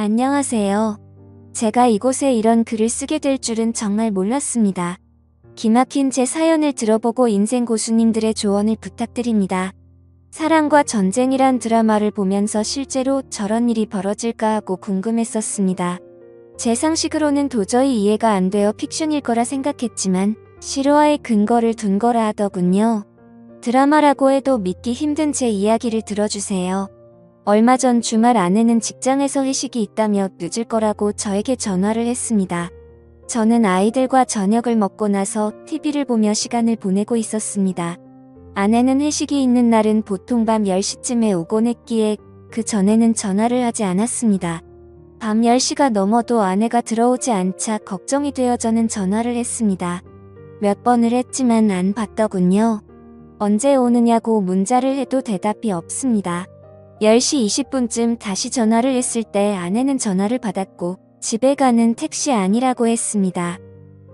안녕하세요. 제가 이곳에 이런 글을 쓰게 될 줄은 정말 몰랐습니다. 기막힌 제 사연을 들어보고 인생 고수님들의 조언을 부탁드립니다. 사랑과 전쟁이란 드라마를 보면서 실제로 저런 일이 벌어질까 하고 궁금했었습니다. 제 상식으로는 도저히 이해가 안 되어 픽션일 거라 생각했지만 실화의 근거를 둔 거라 하더군요. 드라마라고 해도 믿기 힘든 제 이야기를 들어주세요. 얼마 전 주말 아내는 직장에서 회식이 있다며 늦을 거라고 저에게 전화를 했습니다. 저는 아이들과 저녁을 먹고 나서 TV를 보며 시간을 보내고 있었습니다. 아내는 회식이 있는 날은 보통 밤 10시쯤에 오곤 했기에 그 전에는 전화를 하지 않았습니다. 밤 10시가 넘어도 아내가 들어오지 않자 걱정이 되어 저는 전화를 했습니다. 몇 번을 했지만 안 받더군요. 언제 오느냐고 문자를 해도 대답이 없습니다. 10시 20분쯤 다시 전화를 했을 때 아내는 전화를 받았고 집에 가는 택시 아니라고 했습니다.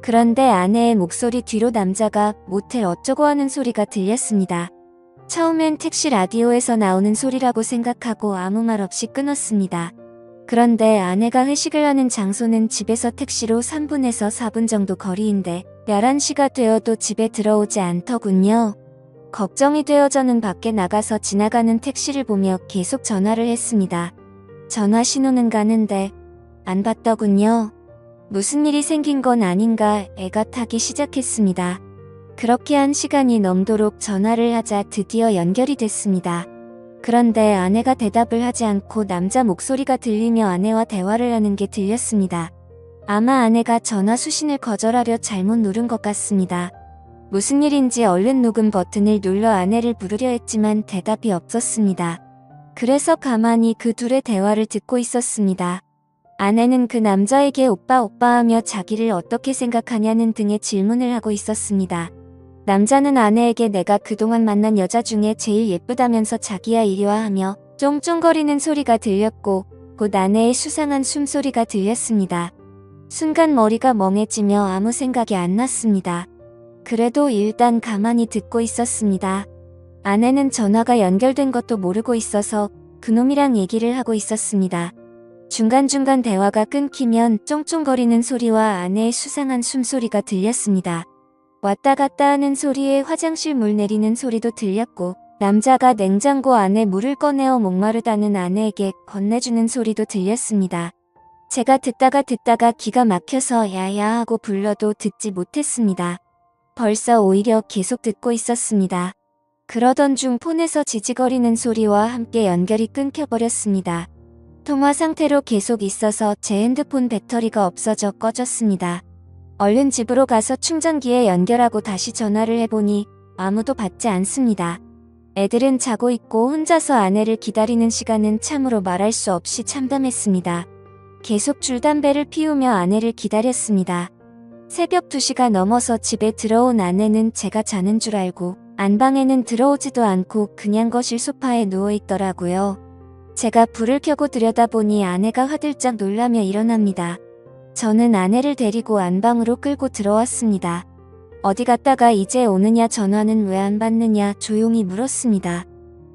그런데 아내의 목소리 뒤로 남자가 모텔 어쩌고 하는 소리가 들렸습니다. 처음엔 택시 라디오에서 나오는 소리라고 생각하고 아무 말 없이 끊었습니다. 그런데 아내가 회식을 하는 장소는 집에서 택시로 3분에서 4분 정도 거리인데 11시가 되어도 집에 들어오지 않더군요. 걱정이 되어 저는 밖에 나가서 지나가는 택시를 보며 계속 전화를 했습니다. 전화 신호는 가는데 안 받더군요. 무슨 일이 생긴 건 아닌가 애가 타기 시작했습니다. 그렇게 1시간이 넘도록 전화를 하자 드디어 연결이 됐습니다. 그런데 아내가 대답을 하지 않고 남자 목소리가 들리며 아내와 대화를 하는 게 들렸습니다. 아마 아내가 전화 수신을 거절하려 잘못 누른 것 같습니다. 무슨 일인지 얼른 녹음 버튼을 눌러 아내를 부르려 했지만 대답이 없었습니다. 그래서 가만히 그 둘의 대화를 듣고 있었습니다. 아내는 그 남자에게 오빠 하며 자기를 어떻게 생각하냐는 등의 질문을 하고 있었습니다. 남자는 아내에게 내가 그동안 만난 여자 중에 제일 예쁘다면서 자기야 이리 와 하며 쫑쫑거리는 소리가 들렸고 곧 아내의 수상한 숨소리가 들렸습니다. 순간 머리가 멍해지며 아무 생각이 안 났습니다. 그래도 일단 가만히 듣고 있었습니다. 아내는 전화가 연결된 것도 모르고 있어서 그놈이랑 얘기를 하고 있었습니다. 중간중간 대화가 끊기면 쫑쫑거리는 소리와 아내의 수상한 숨소리가 들렸습니다. 왔다 갔다 하는 소리에 화장실 물 내리는 소리도 들렸고 남자가 냉장고 안에 물을 꺼내어 목마르다는 아내에게 건네주는 소리도 들렸습니다. 제가 듣다가 기가 막혀서 야야 하고 불러도 듣지 못했습니다. 벌써 오히려 계속 듣고 있었습니다. 그러던 중 폰에서 지지거리는 소리와 함께 연결이 끊겨버렸습니다. 통화 상태로 계속 있어서 제 핸드폰 배터리가 없어져 꺼졌습니다. 얼른 집으로 가서 충전기에 연결하고 다시 전화를 해보니 아무도 받지 않습니다. 애들은 자고 있고 혼자서 아내를 기다리는 시간은 참으로 말할 수 없이 참담했습니다. 계속 줄담배를 피우며 아내를 기다렸습니다. 새벽 2시가 넘어서 집에 들어온 아내는 제가 자는 줄 알고 안방에는 들어오지도 않고 그냥 거실 소파에 누워있더라고요. 제가 불을 켜고 들여다보니 아내가 화들짝 놀라며 일어납니다. 저는 아내를 데리고 안방으로 끌고 들어왔습니다. 어디 갔다가 이제 오느냐 전화는 왜 안 받느냐 조용히 물었습니다.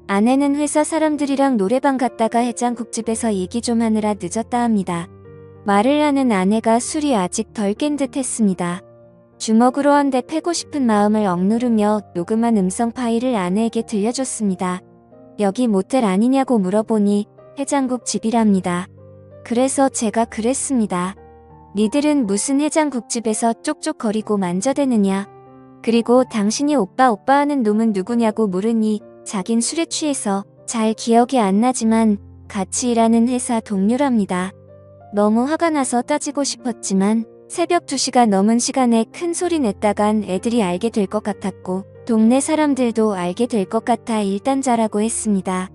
아내는 회사 사람들이랑 노래방 갔다가 해장국집에서 얘기 좀 하느라 늦었다 합니다. 말을 하는 아내가 술이 아직 덜 깬 듯 했습니다. 주먹으로 한 대 패고 싶은 마음을 억누르며 녹음한 음성 파일을 아내에게 들려줬습니다. 여기 모텔 아니냐고 물어보니 해장국집이랍니다. 그래서 제가 그랬습니다. 니들은 무슨 해장국집에서 쪽쪽거리고 만져대느냐. 그리고 당신이 오빠 하는 놈은 누구냐고 물으니 자긴 술에 취해서 잘 기억이 안 나지만 같이 일하는 회사 동료랍니다. 너무 화가 나서 따지고 싶었지만 새벽 2시가 넘은 시간에 큰 소리 냈다간 애들이 알게 될 것 같았고 동네 사람들도 알게 될 것 같아 일단 자라고 했습니다.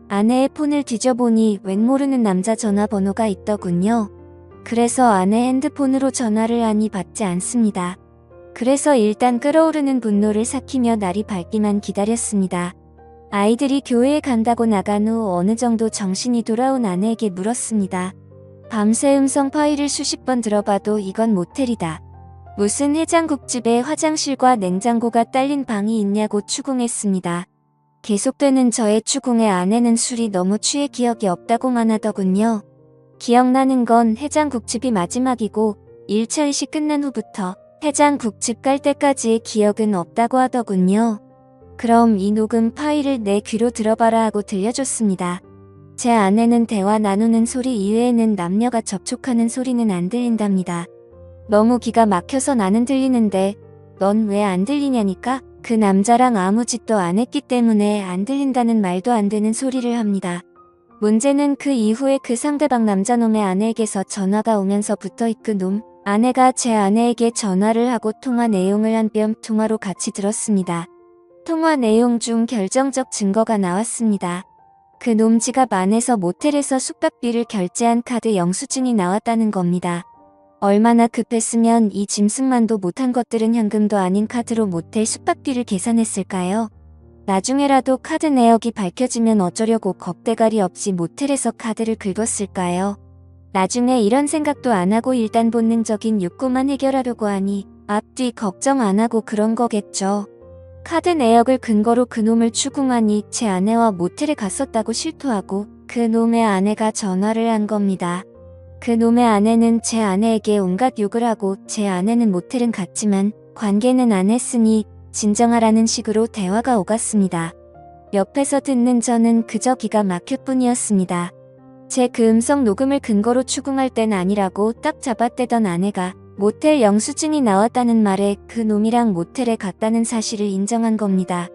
아내의 폰을 뒤져보니 웬 모르는 남자 전화번호가 있더군요. 그래서 아내 핸드폰으로 전화를 하니 받지 않습니다. 그래서 일단 끓어오르는 분노를 삭히며 날이 밝기만 기다렸습니다. 아이들이 교회에 간다고 나간 후 어느 정도 정신이 돌아온 아내에게 물었습니다. 밤새 음성 파일을 수십 번 들어봐도 이건 모텔이다. 무슨 해장국집에 화장실과 냉장고가 딸린 방이 있냐고 추궁했습니다. 계속되는 저의 추궁에 아내는 술이 너무 취해 기억이 없다고만 하더군요. 기억나는 건 해장국집이 마지막이고 1차 의식 끝난 후부터 해장국집 갈 때까지의 기억은 없다고 하더군요. 그럼 이 녹음 파일을 내 귀로 들어봐라 하고 들려줬습니다. 제 아내는 대화 나누는 소리 이외에는 남녀가 접촉하는 소리는 안 들린답니다. 너무 기가 막혀서 나는 들리는데 넌 왜 안 들리냐니까 그 남자랑 아무 짓도 안 했기 때문에 안 들린다는 말도 안 되는 소리를 합니다. 문제는 그 이후에 그 상대방 남자놈의 아내에게서 전화가 오면서부터 그 놈 아내가 제 아내에게 전화를 하고 통화 내용을 한 뼘 통화로 같이 들었습니다. 통화 내용 중 결정적 증거가 나왔습니다. 그 놈 지갑 안에서 모텔에서 숙박비를 결제한 카드 영수증이 나왔다는 겁니다. 얼마나 급했으면 이 짐승만도 못한 것들은 현금도 아닌 카드로 모텔 숙박비를 계산했을까요? 나중에라도 카드 내역이 밝혀지면 어쩌려고 겁대가리 없이 모텔에서 카드를 긁었을까요? 나중에 이런 생각도 안 하고 일단 본능적인 욕구만 해결하려고 하니 앞뒤 걱정 안 하고 그런 거겠죠. 카드 내역을 근거로 그놈을 추궁하니 제 아내와 모텔에 갔었다고 실토하고 그놈의 아내가 전화를 한 겁니다. 그놈의 아내는 제 아내에게 온갖 욕을 하고 제 아내는 모텔은 갔지만 관계는 안 했으니 진정하라는 식으로 대화가 오갔습니다. 옆에서 듣는 저는 그저 기가 막힐 뿐이었습니다. 제 그 음성 녹음을 근거로 추궁할 땐 아니라고 딱 잡아떼던 아내가 모텔 영수증이 나왔다는 말에 그 놈이랑 모텔에 갔다는 사실을 인정한 겁니다.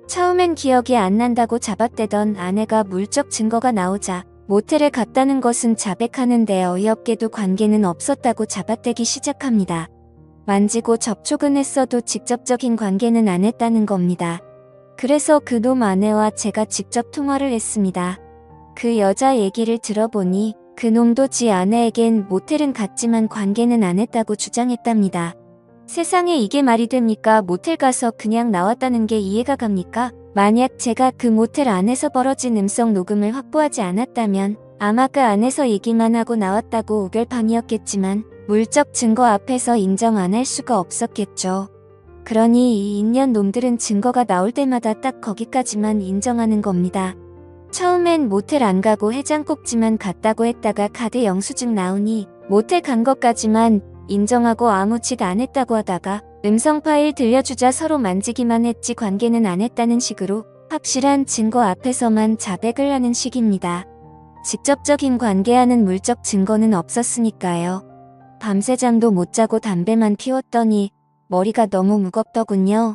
처음엔 기억이 안 난다고 잡아떼던 아내가 물적 증거가 나오자 모텔에 갔다는 것은 자백하는데 어이없게도 관계는 없었다고 잡아떼기 시작합니다. 만지고 접촉은 했어도 직접적인 관계는 안 했다는 겁니다. 그래서 그놈 아내와 제가 직접 통화를 했습니다. 그 여자 얘기를 들어보니 그놈도 지 아내에겐 모텔은 갔지만 관계는 안 했다고 주장했답니다. 세상에 이게 말이 됩니까? 모텔 가서 그냥 나왔다는 게 이해가 갑니까? 만약 제가 그 모텔 안에서 벌어진 음성 녹음을 확보하지 않았다면 아마 그 안에서 얘기만 하고 나왔다고 우길 판이었겠지만 물적 증거 앞에서 인정 안 할 수가 없었겠죠. 그러니 이 인연 놈들은 증거가 나올 때마다 딱 거기까지만 인정하는 겁니다. 처음엔 모텔 안 가고 해장국집만 갔다고 했다가 카드 영수증 나오니 모텔 간 것까지만 인정하고 아무 짓 안 했다고 하다가 음성 파일 들려주자 서로 만지기만 했지 관계는 안 했다는 식으로 확실한 증거 앞에서만 자백을 하는 식입니다. 직접적인 관계하는 물적 증거는 없었으니까요. 밤새 잠도 못 자고 담배만 피웠더니 머리가 너무 무겁더군요.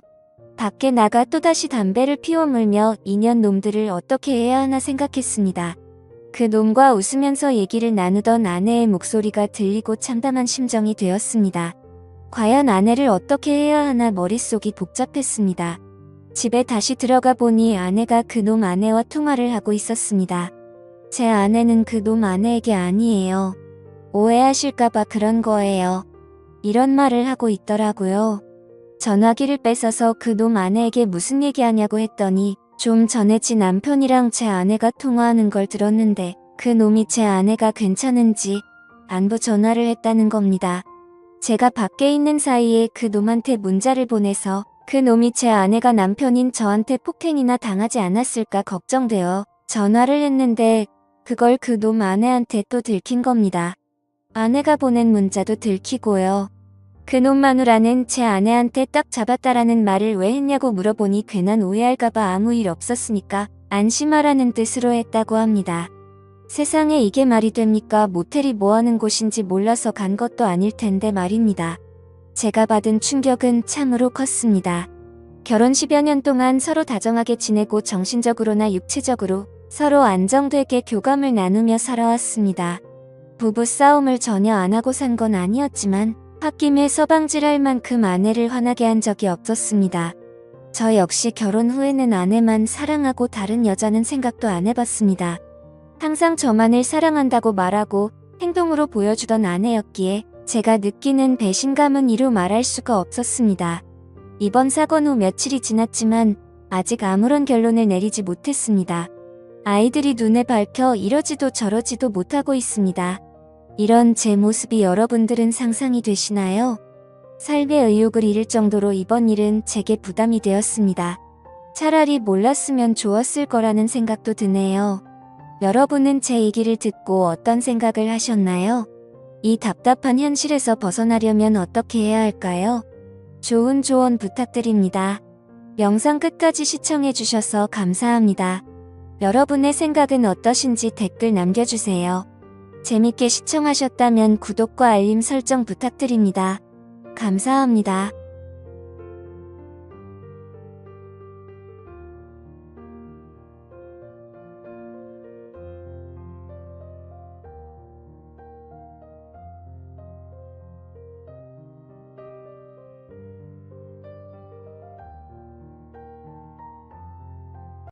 밖에 나가 또다시 담배를 피워 물며 인연 놈들을 어떻게 해야 하나 생각했습니다. 그 놈과 웃으면서 얘기를 나누던 아내의 목소리가 들리고 참담한 심정이 되었습니다. 과연 아내를 어떻게 해야 하나 머릿속이 복잡했습니다. 집에 다시 들어가 보니 아내가 그놈 아내와 통화를 하고 있었습니다. 제 아내는 그놈 아내에게 아니에요. 오해하실까봐 그런 거예요. 이런 말을 하고 있더라고요. 전화기를 뺏어서 그놈 아내에게 무슨 얘기하냐고 했더니 좀 전에 지 남편이랑 제 아내가 통화하는 걸 들었는데 그놈이 제 아내가 괜찮은지 안부 전화를 했다는 겁니다. 제가 밖에 있는 사이에 그놈한테 문자를 보내서 그놈이 제 아내가 남편인 저한테 폭행이나 당하지 않았을까 걱정되어 전화를 했는데 그걸 그놈 아내한테 또 들킨 겁니다. 아내가 보낸 문자도 들키고요. 그놈 마누라는 제 아내한테 딱 잡았다라는 말을 왜 했냐고 물어보니 괜한 오해할까봐 아무 일 없었으니까 안심하라는 뜻으로 했다고 합니다. 세상에 이게 말이 됩니까? 모텔이 뭐하는 곳인지 몰라서 간 것도 아닐 텐데 말입니다. 제가 받은 충격은 참으로 컸습니다. 결혼 10여 년 동안 서로 다정하게 지내고 정신적으로나 육체적으로 서로 안정되게 교감을 나누며 살아왔습니다. 부부 싸움을 전혀 안 하고 산 건 아니었지만 홧김에 서방질할 만큼 아내를 화나게 한 적이 없었습니다. 저 역시 결혼 후에는 아내만 사랑하고 다른 여자는 생각도 안 해봤습니다. 항상 저만을 사랑한다고 말하고 행동으로 보여주던 아내였기에 제가 느끼는 배신감은 이루 말할 수가 없었습니다. 이번 사건 후 며칠이 지났지만 아직 아무런 결론을 내리지 못했습니다. 아이들이 눈에 밟혀 이러지도 저러지도 못하고 있습니다. 이런 제 모습이 여러분들은 상상이 되시나요? 삶의 의욕을 잃을 정도로 이번 일은 제게 부담이 되었습니다. 차라리 몰랐으면 좋았을 거라는 생각도 드네요. 여러분은 제 얘기를 듣고 어떤 생각을 하셨나요? 이 답답한 현실에서 벗어나려면 어떻게 해야 할까요? 좋은 조언 부탁드립니다. 영상 끝까지 시청해주셔서 감사합니다. 여러분의 생각은 어떠신지 댓글 남겨주세요. 재밌게 시청하셨다면 구독과 알림 설정 부탁드립니다. 감사합니다.